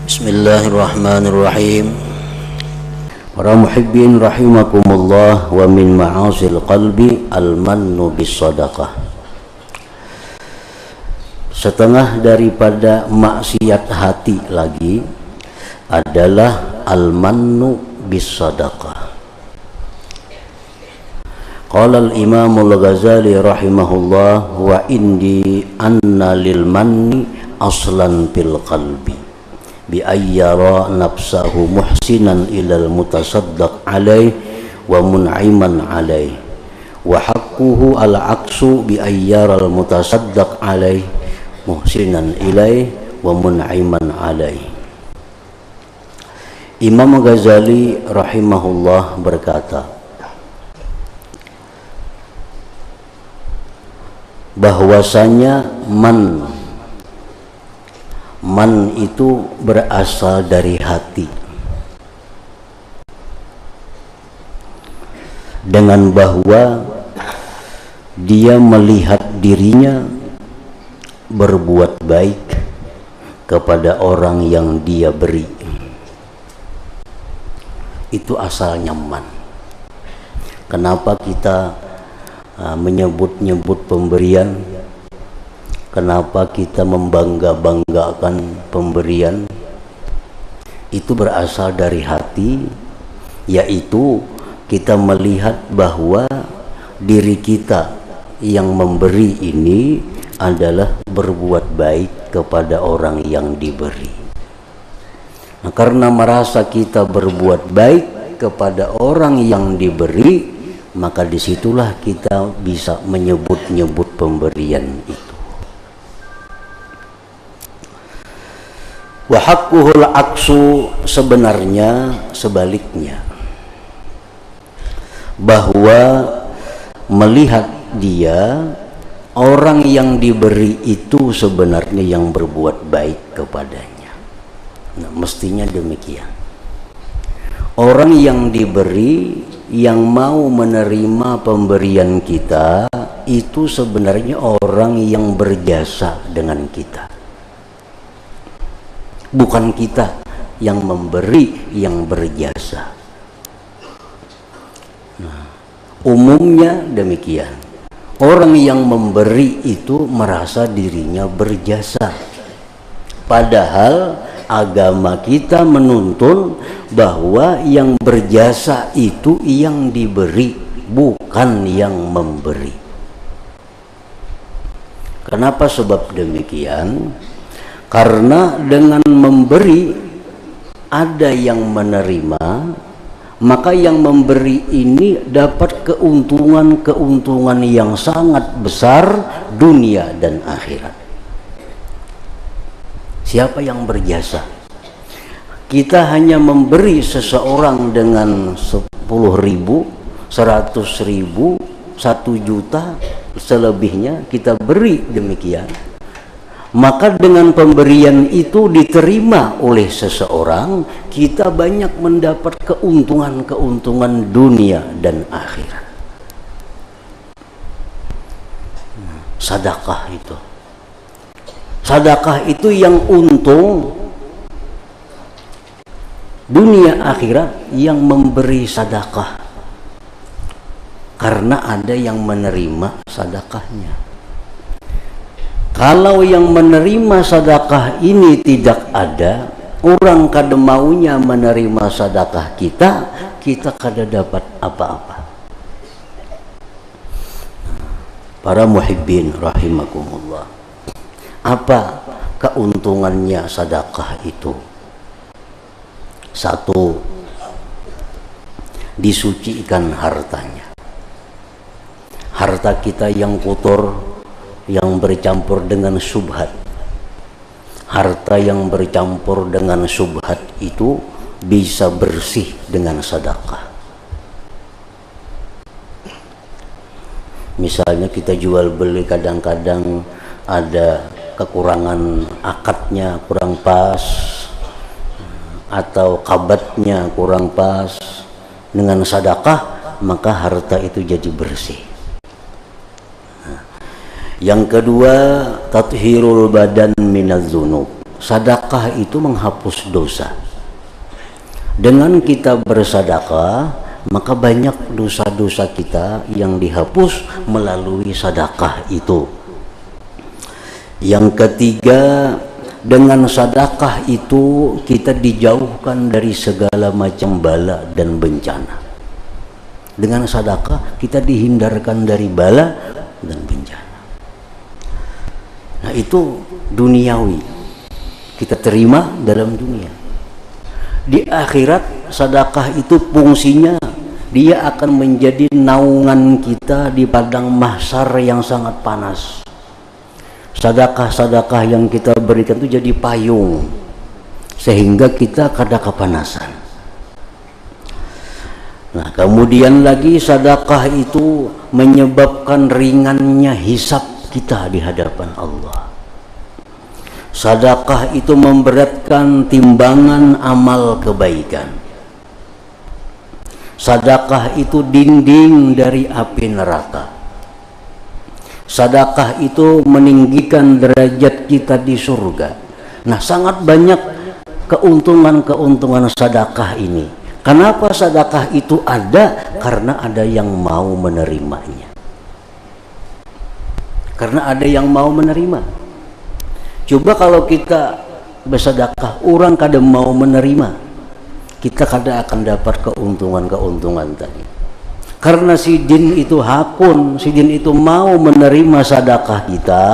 Bismillahirrahmanirrahim. Para muhibbin rahimakumullah, wa min ma'asil qalbi al-mannu bis sadaqah. Setengah daripada maksiat hati lagi adalah al-mannu bis sadaqah. Qala al-Imam al-Ghazali rahimahullah, wa indi anna lil manni aslan fil qalbi bi ayyara nafsahu muhsinan ilal mutasaddaq alaih wa mun'iman alaih, wa haqquhu al-aqsu bi ayyara al-mutasaddaq alaih muhsinan ilaih wa mun'iman alaih. Imam Ghazali rahimahullah berkata bahwasanya man itu berasal dari hati, dengan bahwa dia melihat dirinya berbuat baik kepada orang yang dia beri. Itu asalnya man. Kenapa kita menyebut-nyebut pemberian? Kenapa kita membangga-banggakan pemberian? Itu berasal dari hati, yaitu kita melihat bahwa diri kita yang memberi ini adalah berbuat baik kepada orang yang diberi. Nah, karena merasa kita berbuat baik kepada orang yang diberi, maka disitulah kita bisa menyebut-nyebut pemberian itu. Wa haqquhul aqsu, sebenarnya sebaliknya, bahwa melihat dia orang yang diberi itu sebenarnya yang berbuat baik kepadanya. Nah, mestinya demikian. Orang yang diberi, yang mau menerima pemberian kita, itu sebenarnya orang yang berjasa dengan kita. Bukan kita yang memberi yang berjasa. Nah, umumnya demikian. Orang yang memberi itu merasa dirinya berjasa. Padahal agama kita menuntun bahwa yang berjasa itu yang diberi, bukan yang memberi. Kenapa sebab demikian? Karena dengan memberi ada yang menerima, maka yang memberi ini dapat keuntungan yang sangat besar dunia dan akhirat. Siapa yang berjasa? Kita hanya memberi seseorang dengan 10.000, 100.000, 1 juta, selebihnya kita beri demikian. Maka dengan pemberian itu diterima oleh seseorang, kita banyak mendapat keuntungan dunia dan akhirat. Sedekah itu. Sedekah itu yang untung dunia akhirat yang memberi sedekah. Karena ada yang menerima sedekahnya. Kalau yang menerima sedekah ini tidak ada, orang kada maunya menerima sedekah kita kada dapat apa-apa. Para muhibbin rahimakumullah, apa keuntungannya sedekah itu? 1, disucikan hartanya. Harta kita yang kotor, yang bercampur dengan syubhat, harta yang bercampur dengan syubhat itu bisa bersih dengan sedekah. Misalnya kita jual beli, kadang-kadang ada kekurangan akadnya kurang pas, atau kabatnya kurang pas, dengan sedekah maka harta itu jadi bersih. Yang kedua, tathhirul badan minaz dzunub. sedekah itu menghapus dosa. Dengan kita bersedekah, maka banyak dosa-dosa kita yang dihapus melalui sedekah itu. Yang ketiga, dengan sedekah itu kita dijauhkan dari segala macam bala dan bencana. Dengan sedekah kita dihindarkan dari bala dan bencana. Nah, itu duniawi, kita terima dalam dunia. Di akhirat, sedekah itu fungsinya dia akan menjadi naungan kita di padang mahsyar yang sangat panas. Sedekah-sedekah yang kita berikan itu jadi payung sehingga kita kada kepanasan. Nah, kemudian lagi sedekah itu menyebabkan ringannya hisab kita di hadapan Allah. Sedekah itu memberatkan timbangan amal kebaikan. Sedekah itu dinding dari api neraka. Sedekah itu meninggikan derajat kita di surga. Nah, sangat banyak keuntungan-keuntungan sedekah ini. Kenapa sedekah itu ada? Karena ada yang mau menerimanya. Karena ada yang mau menerima. Coba kalau kita bersedekah, orang kada mau menerima, kita kada akan dapat keuntungan-keuntungan tadi. Karena si jin itu hakun, si jin itu mau menerima sedekah kita,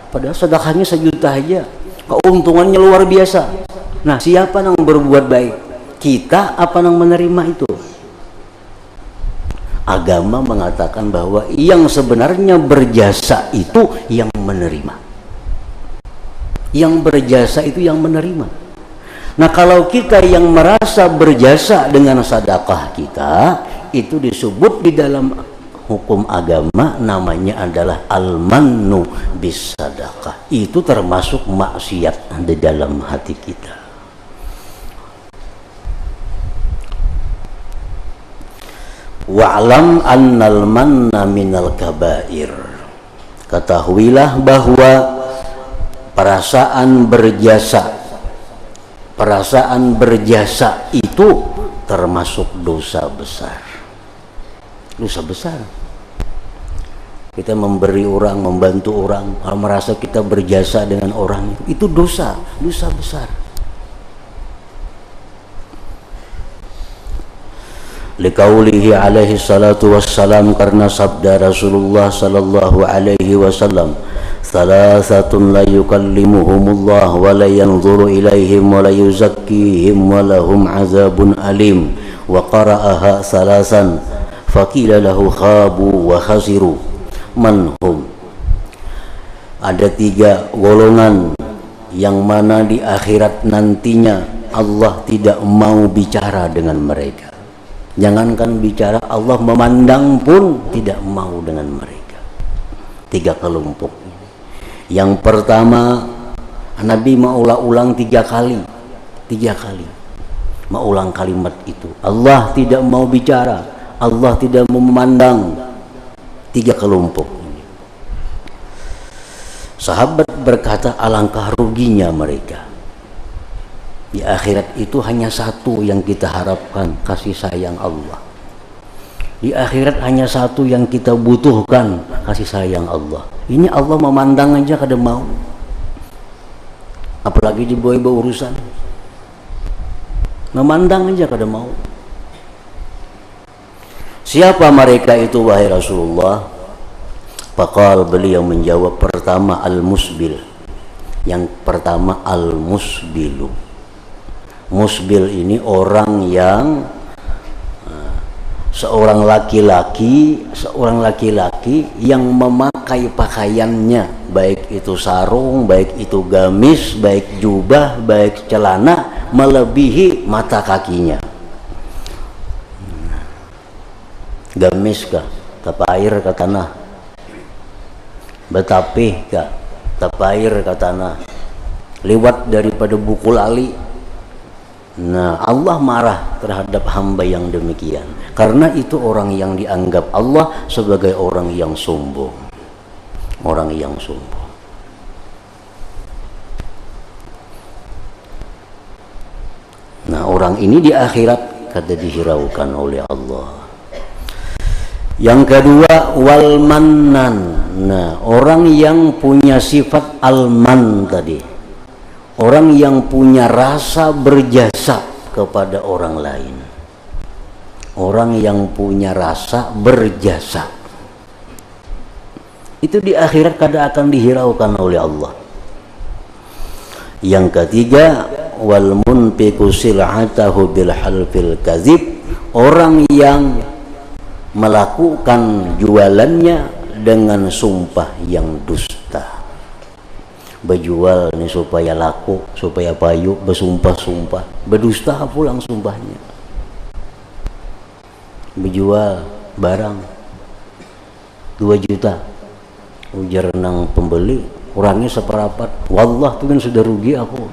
padahal sedekahnya 1 juta aja, keuntungannya luar biasa. Nah, siapa yang berbuat baik? Kita apa yang menerima itu? Agama mengatakan bahwa yang sebenarnya berjasa itu yang menerima. Yang berjasa itu yang menerima. Nah, kalau kita yang merasa berjasa dengan sedekah kita, itu disebut di dalam hukum agama namanya adalah al-mannu bis sadaqah. Itu termasuk maksiat di dalam hati kita. Wa'lam annal manna minal kabair. Ketahuilah bahwa perasaan berjasa itu termasuk dosa besar. Dosa besar. Kita memberi orang, membantu orang, kalau merasa kita berjasa dengan orang itu dosa besar. Liqaulihi alaihi salatu wassalam, karena sabda Rasulullah sallallahu alaihi wasallam, salasatun la yukallimuhumullah wa la yanzuru ilaihim wa la yuzakkihim wa lahum azabun alim. Wa qara'aha salasan faqila lahu khabu wa khasiru manhum. Ada 3 golongan yang mana di akhirat nantinya Allah tidak mau bicara dengan mereka. Jangankan bicara, Allah memandang pun tidak mau dengan mereka. 3 kelompok. Yang pertama, Nabi mau ulang 3 kali. 3 kali mau ulang kalimat itu. Allah tidak mau bicara, Allah tidak mau memandang. 3 kelompok ini. Sahabat berkata, alangkah ruginya mereka. Di akhirat itu hanya 1 yang kita harapkan, kasih sayang Allah. Di akhirat hanya 1 yang kita butuhkan, kasih sayang Allah. Ini Allah memandang aja kada mau, apalagi dibawa-bawa urusan. Memandang aja kada mau. Siapa mereka itu wahai Rasulullah? Faqal, beliau menjawab, pertama al-musbil. Yang pertama al-musbilu. Musbil ini orang yang seorang laki-laki yang memakai pakaiannya, baik itu sarung, baik itu gamis, baik jubah, baik celana, melebihi mata kakinya. Gamis kah? Tapair ke tanah. Betapih kah? Tapair ke tanah. Lewat daripada bukul ali. Nah, Allah marah terhadap hamba yang demikian. Karena itu orang yang dianggap Allah sebagai orang yang sombong. Orang yang sombong. Nah, orang ini di akhirat kada dihiraukan oleh Allah. Yang kedua, wal mannan. Nah, orang yang punya sifat al-man tadi, orang yang punya rasa berjasa kepada orang lain, orang yang punya rasa berjasa, itu di akhirat kada akan dihiraukan oleh Allah. Yang ketiga, wal munfiqu sil'atahu bil halfil kadzib, orang yang melakukan jualannya dengan sumpah yang dusta. Berjual nih supaya laku, supaya payu, bersumpah-sumpah, berdusta pulang sumpahnya. Berjual barang 2 juta, ujar nang pembeli, kurangnya seperapat, wallah tuh kan sudah rugi aku.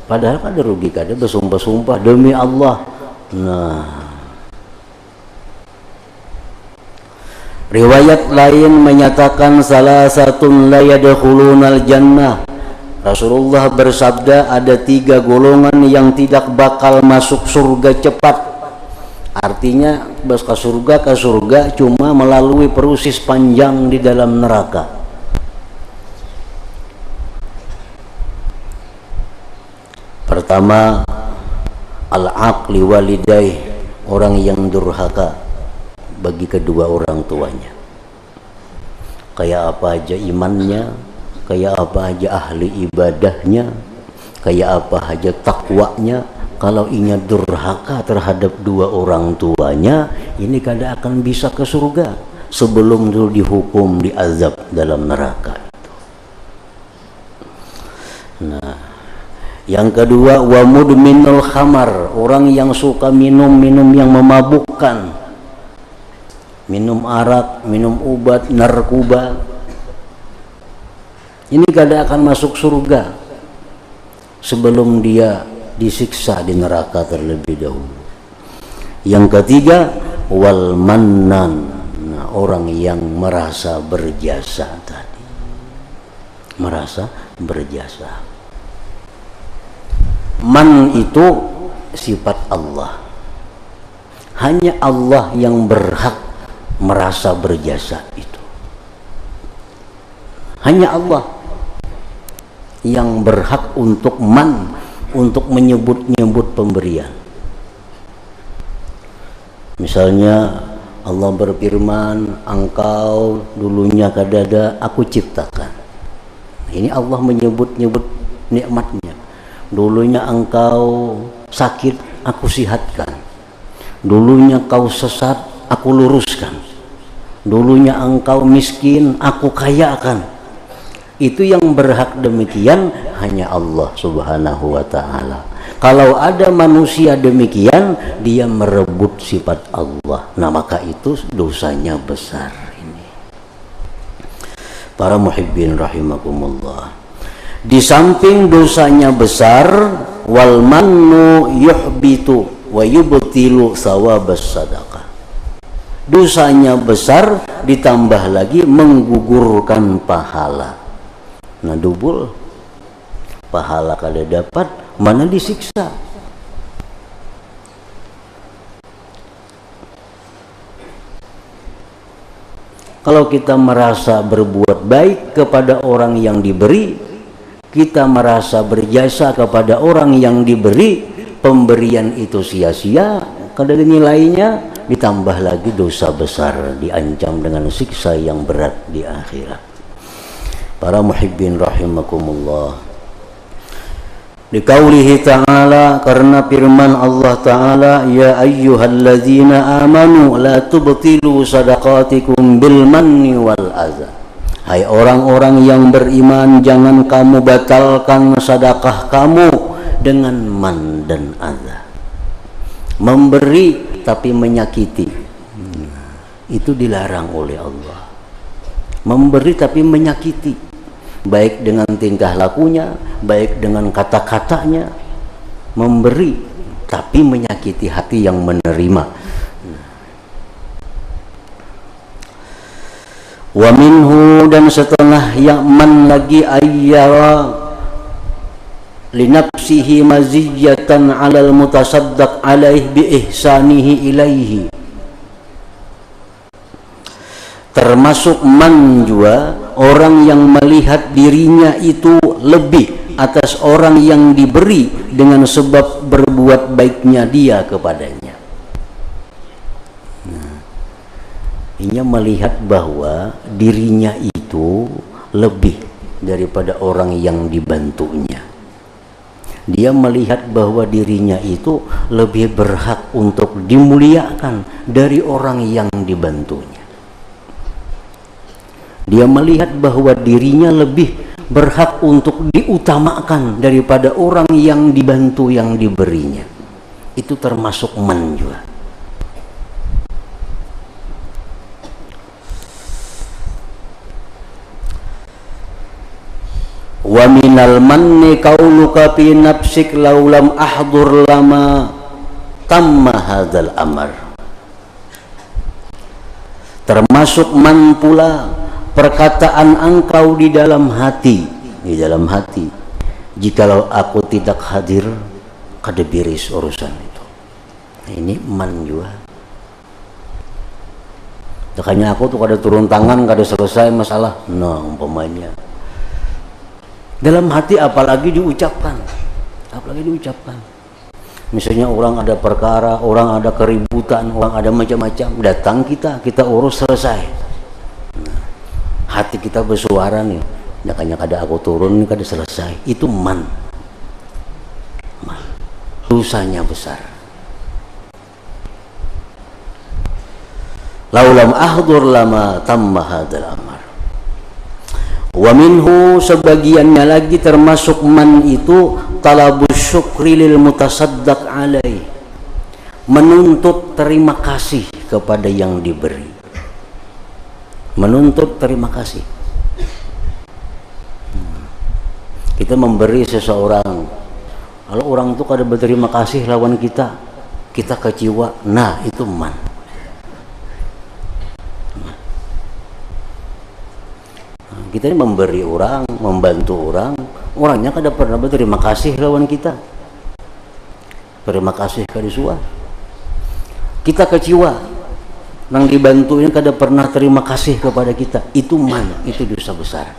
Padahal kada rugi, kada bersumpah-sumpah demi Allah. Nah, riwayat lain menyatakan salah satun la yadkhulunal jannah. Rasulullah bersabda ada 3 golongan yang tidak bakal masuk surga cepat. Artinya ke surga cuma melalui proses panjang di dalam neraka. Pertama, al-aqli walidaih, orang yang durhaka bagi kedua orang tuanya. Kayak apa aja imannya, kayak apa aja ahli ibadahnya, kayak apa aja takwanya, kalau inya durhaka terhadap 2 orang tuanya, ini kada akan bisa ke surga sebelum dulu dihukum, diazab dalam neraka itu. Nah, yang kedua, wa mudminul khamar, orang yang suka minum-minum yang memabukkan, minum arak, minum obat, narkoba, ini kada akan masuk surga sebelum dia disiksa di neraka terlebih dahulu. Yang ketiga, wal mannan, nah, orang yang merasa berjasa tadi, merasa berjasa. Man itu sifat Allah, hanya Allah yang berhak merasa berjasa itu. Hanya Allah yang berhak untuk man, untuk menyebut-nyebut pemberian. Misalnya Allah berfirman, engkau dulunya kadada aku ciptakan. Ini Allah menyebut-nyebut nikmatnya. Dulunya engkau sakit aku sihatkan. Dulunya kau sesat aku luruskan. Dulunya engkau miskin aku kayakan. Itu yang berhak demikian hanya Allah Subhanahu wa ta'ala. Kalau ada manusia demikian, dia merebut sifat Allah. Nah, maka itu dosanya besar ini. Para muhibbin rahimakumullah. Di samping dosanya besar, wal mannu yuhbitu wa yubtilu thawabas sadaqah. Dosanya besar ditambah lagi menggugurkan pahala. Nah, double pahala kada dapat, mana disiksa. Kalau kita merasa berbuat baik kepada orang yang diberi, kita merasa berjasa kepada orang yang diberi, pemberian itu sia-sia, kada ada nilainya, ditambah lagi dosa besar, diancam dengan siksa yang berat di akhirat. Para muhibbin rahimakumullah. Di qaulihi ta'ala, karena firman Allah Ta'ala, ya ayyuhalladzina amanu la tubtilu sadaqatikum bil manni wal adza. Hai orang-orang yang beriman, jangan kamu batalkan sedekah kamu dengan man dan adza. Memberi tapi menyakiti, itu dilarang oleh Allah. Memberi tapi menyakiti, baik dengan tingkah lakunya, baik dengan kata-katanya. Memberi tapi menyakiti hati yang menerima. Wa minhu, dan setengah yakman lagi ayyara linafsi nafsihi maziyatan 'alal mutasaddaq 'alaihi bi ihsanihi ilaihi. Termasuk man juga orang yang melihat dirinya itu lebih atas orang yang diberi dengan sebab berbuat baiknya dia kepadanya. Ia melihat bahwa dirinya itu lebih daripada orang yang dibantunya. Dia melihat bahwa dirinya itu lebih berhak untuk dimuliakan dari orang yang dibantunya. Dia melihat bahwa dirinya lebih berhak untuk diutamakan daripada orang yang dibantu, yang diberinya. Itu termasuk man juga. Wa minal manni kaunuka fi nafsik laulam ahdur lama tamma hadzal amr. Termasuk man pula perkataan engkau di dalam hati, jikalau aku tidak hadir kada beres urusan itu. Ini man juga. Makanya aku tuh kada turun tangan, kada selesai masalah. Nah, umpamanya dalam hati apalagi diucapkan. Misalnya orang ada perkara, orang ada keributan, orang ada macam-macam, datang kita urus selesai. Nah, hati kita bersuara nih, makanya kada aku turun, kada selesai. Itu man. Dosanya besar. Laulam ahdur lama tamma hadzal amr. Wa minhu, sebagiannya lagi termasuk man itu talabus syukri lil mutasaddaq alaih, menuntut terima kasih kepada yang diberi. Menuntut terima kasih. Kita memberi seseorang, kalau orang itu kada berterima kasih lawan kita kecewa. Nah, itu man. Kita ini memberi orang, membantu orang, orangnya kada pernah berterima kasih lawan kita. Terima kasih kada suah. Kita kecewa, nang dibantunya kada pernah terima kasih kepada kita. Itu man, itu dosa besar.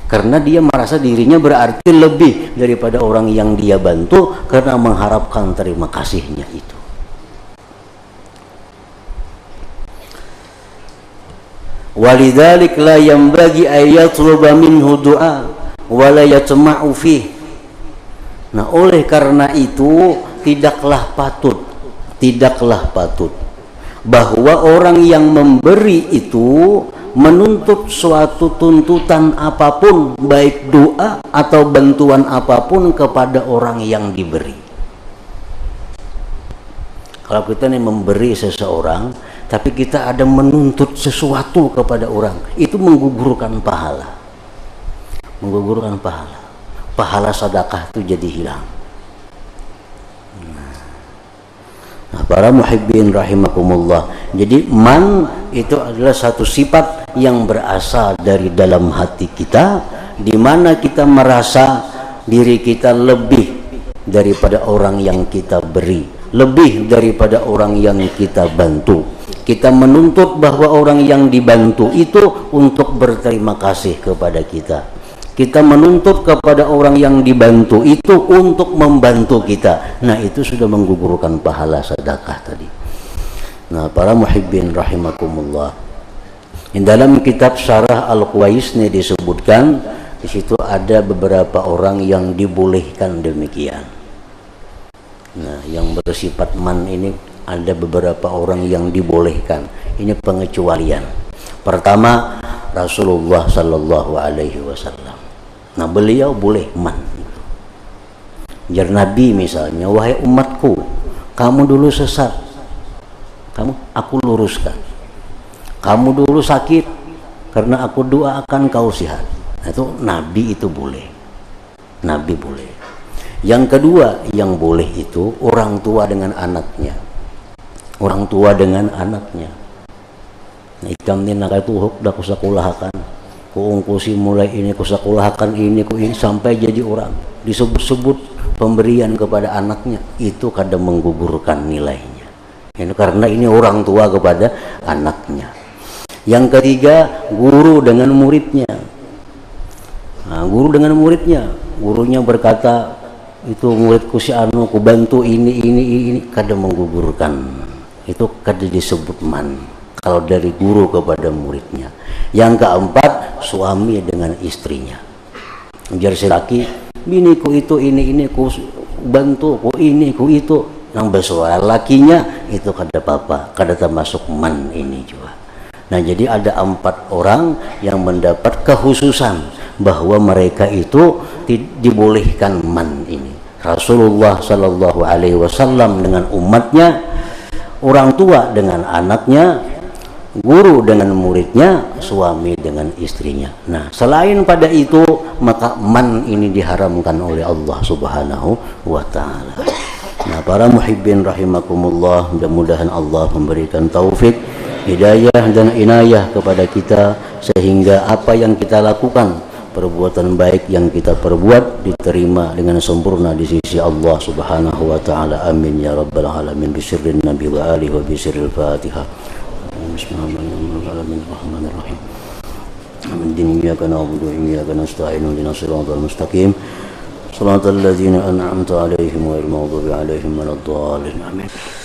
Karena dia merasa dirinya berarti lebih daripada orang yang dia bantu karena mengharapkan terima kasihnya itu. Walidzalik la yanbaghi ayatluba minhu du'a wa la yatma'u fih. Nah, oleh karena itu tidaklah patut bahwa orang yang memberi itu menuntut suatu tuntutan apapun, baik doa atau bantuan apapun kepada orang yang diberi. Kalau kita nih memberi seseorang, tapi kita ada menuntut sesuatu kepada orang, itu menggugurkan pahala. Pahala sedekah itu jadi hilang. Nah, para muhibbin rahimakumullah. Jadi man itu adalah satu sifat yang berasal dari dalam hati kita, di mana kita merasa diri kita lebih daripada orang yang kita beri, lebih daripada orang yang kita bantu. Kita menuntut bahwa orang yang dibantu itu untuk berterima kasih kepada kita. Kita menuntut kepada orang yang dibantu itu untuk membantu kita. Nah, itu sudah menggugurkan pahala sedekah tadi. Nah, para muhibbin rahimakumullah. Di dalam kitab Syarah Al-Quwaisni disebutkan, di situ ada beberapa orang yang dibolehkan demikian. Nah, yang bersifat man ini ada beberapa orang yang dibolehkan. Ini pengecualian. Pertama, Rasulullah Sallallahu Alaihi Wasallam. Nah, beliau boleh man. Jar Nabi misalnya, wahai umatku, kamu dulu sesat, aku luruskan. Kamu dulu sakit, karena aku doakan kau sehat. Nah, itu Nabi itu boleh. Nabi boleh. Yang kedua yang boleh itu orang tua dengan anaknya. Orang tua dengan anaknya. Nah, ikam ni nakatuhok dah kusakulahakan. Kuungkusi mulai ini kusakulahakan ini ku ini sampai jadi orang. Disebut-sebut pemberian kepada anaknya itu kadang menggugurkan nilainya. Ini karena ini orang tua kepada anaknya. Yang ketiga, guru dengan muridnya. Nah, guru dengan muridnya, gurunya berkata, itu muridku si anu, ku bantu ini, kadang menggugurkan. Itu kadang disebut man. Kalau dari guru kepada muridnya. Yang keempat, suami dengan istrinya. Ujar si laki, biniku itu ini, ku bantu, ku ini, ku itu. Yang bersuara lakinya itu kada apa-apa, kada termasuk man ini juga. Nah, jadi ada 4 orang yang mendapat kekhususan bahwa mereka itu dibolehkan man ini. Rasulullah Sallallahu Alaihi Wasallam dengan umatnya, orang tua dengan anaknya, guru dengan muridnya, suami dengan istrinya. Nah, selain pada itu, maka man ini diharamkan oleh Allah Subhanahu wa Ta'ala. Nah, para muhibbin rahimakumullah, mudah-mudahan Allah memberikan taufik, hidayah dan inayah kepada kita, sehingga apa yang kita lakukan, perbuatan baik yang kita perbuat, diterima dengan sempurna di sisi Allah Subhanahu wa Ta'ala. Amin ya rabbal alamin. Bisirrin nabi wa alihi wa bisirril fatihah. Bismillahirrahmanirrahim. Amin. Iyyaka na'budu wa iyyaka nasta'in. Ihdinas siratal mustaqim. Shiratal ladzina an'amta 'alaihim ghairil maghdubi 'alaihim waladdallin. Amin.